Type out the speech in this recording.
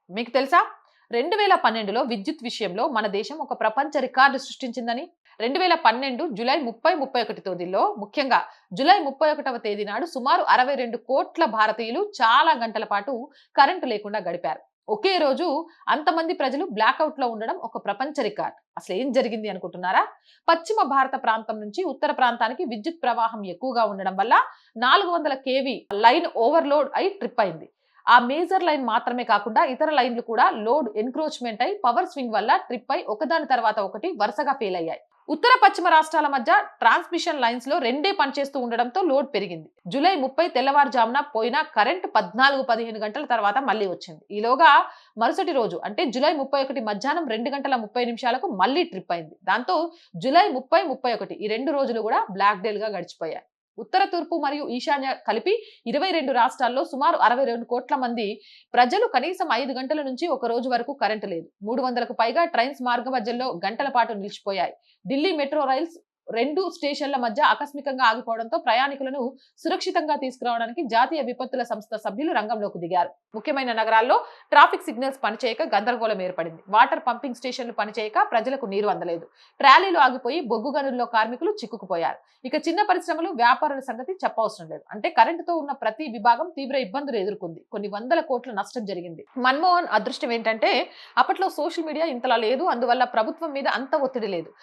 మీకు తెలుసా? 2012లో విద్యుత్ విషయంలో మన దేశం ఒక ప్రపంచ రికార్డు సృష్టించిందని. 2012 జూలై 30, 31 తేదీల్లో, ముఖ్యంగా జూలై 31వ తేదీ నాడు సుమారు 62 కోట్ల భారతీయులు చాలా గంటల పాటు కరెంటు లేకుండా గడిపారు. ఒకే రోజు అంతమంది ప్రజలు బ్లాక్అవుట్ లో ఉండడం ఒక ప్రపంచ రికార్డ్. అసలు ఏం జరిగింది అనుకుంటున్నారా? పశ్చిమ భారత ప్రాంతం నుంచి ఉత్తర ప్రాంతానికి విద్యుత్ ప్రవాహం ఎక్కువగా ఉండడం వల్ల 400 కేవీ లైన్ ఓవర్లోడ్ అయి ట్రిప్ అయింది. ఆ మేజర్ లైన్ మాత్రమే కాకుండా ఇతర లైన్లు కూడా లోడ్ ఎన్క్రోచ్మెంట్ అయి పవర్ స్వింగ్ వల్ల ట్రిప్ అయి ఒకదాని తర్వాత ఒకటి వరుసగా ఫెయిల్ అయ్యాయి. ఉత్తర పశ్చిమ రాష్ట్రాల మధ్య ట్రాన్స్మిషన్ లైన్స్ లో రెండే పనిచేస్తూ ఉండడంతో లోడ్ పెరిగింది. జూలై 30 తెల్లవారుజామున పోయిన కరెంట్ 14-15 గంటల తర్వాత మళ్ళీ వచ్చింది. ఈలోగా మరుసటి రోజు అంటే జూలై 31 మధ్యాహ్నం 2 గంటల 30 నిమిషాలకు మళ్ళీ ట్రిప్ అయింది. దాంతో జూలై 30, 31 ఈ 2 రోజులు కూడా బ్లాక్ డేల్ గా గడిచిపోయాయి. ఉత్తర, తూర్పు మరియు ఈశాన్య కలిపి 22 రాష్ట్రాల్లో సుమారు 62 కోట్ల మంది ప్రజలు కనీసం 5 గంటల నుంచి ఒక రోజు వరకు కరెంటు లేదు. 300కు పైగా ట్రైన్స్ మార్గ మధ్యలో గంటల పాటు నిలిచిపోయాయి. ఢిల్లీ మెట్రో రైల్స్ 2 స్టేషన్ల మధ్య ఆకస్మికంగా ఆగిపోవడంతో ప్రయాణికులను సురక్షితంగా తీసుకురావడానికి జాతీయ విపత్తుల సంస్థ సభ్యులు రంగంలోకి దిగారు. ముఖ్యమైన నగరాల్లో ట్రాఫిక్ సిగ్నల్స్ పనిచేయక గందరగోళం ఏర్పడింది. వాటర్ పంపింగ్ స్టేషన్లు పనిచేయక ప్రజలకు నీరు అందలేదు. ట్రాలీలు ఆగిపోయి బొగ్గు గనుల్లో కార్మికులు చిక్కుకుపోయారు. ఇక చిన్న పరిశ్రమలు, వ్యాపారుల సంగతి చెప్పవసరం లేదు. అంటే కరెంటుతో ఉన్న ప్రతి విభాగం తీవ్ర ఇబ్బందులు ఎదుర్కొంది. కొన్ని వందల కోట్ల నష్టం జరిగింది. మన్మోహన్ అదృష్టం ఏంటంటే అప్పట్లో సోషల్ మీడియా ఇంతలా లేదు. అందువల్ల ప్రభుత్వం మీద అంత ఒత్తిడి లేదు.